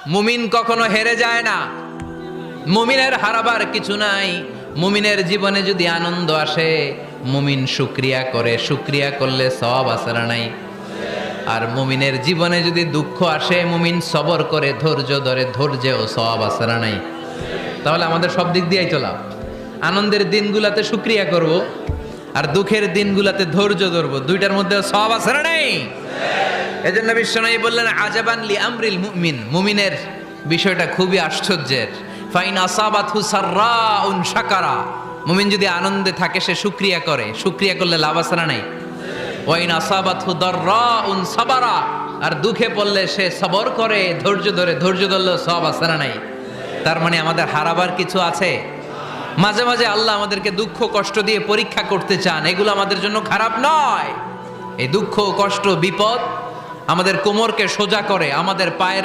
মুমিন কখনো হেরে যায় না। মুমিনের হারাবার কিছু নাই। মুমিনের জীবনে যদি আনন্দ আসে, মুমিন শুকরিয়া করে, শুকরিয়া করলে সওয়াব আছে না নাই? আর মুমিনের জীবনে যদি দুঃখ আসে, মুমিন সবর করে, ধৈর্য ধরে, ধৈর্যেও সওয়াব আছে না নাই? তাহলে আমাদের সব দিক দিয়েই চলা। আনন্দের দিনগুলাতে শুকরিয়া করব, আর দুঃখের দিনগুলাতে ধৈর্য ধরবো। দুইটার মধ্যে সওয়াব আছে না নাই? এজন্য বিশ্বনবী বললেন, আজাবান লি আমরিল মুমিন, মুমিনের বিষয়টা খুবই আশ্চর্যের। ফাইন আসাবাতহু সাররাউন শাকারা, মুমিন যদি আনন্দে থাকে সে শুকরিয়া করে, শুকরিয়া করলে লাভ আছে না নাই? ওয়াইন আসাবাতহু দাররাউন সাবারা, আর দুঃখে পড়লে সে সবর করে, ধৈর্য ধরে, ধৈর্য ধরলে সওয়াব আছে না নাই? তার মানে আমাদের হারাবার কিছু আছে। মাঝে মাঝে আল্লাহ আমাদেরকে দুঃখ কষ্ট দিয়ে পরীক্ষা করতে চান, এগুলো আমাদের জন্য খারাপ নয়। এই দুঃখ কষ্ট বিপদ আমাদের কোমরকে সোজা করে, আমাদের পায়ের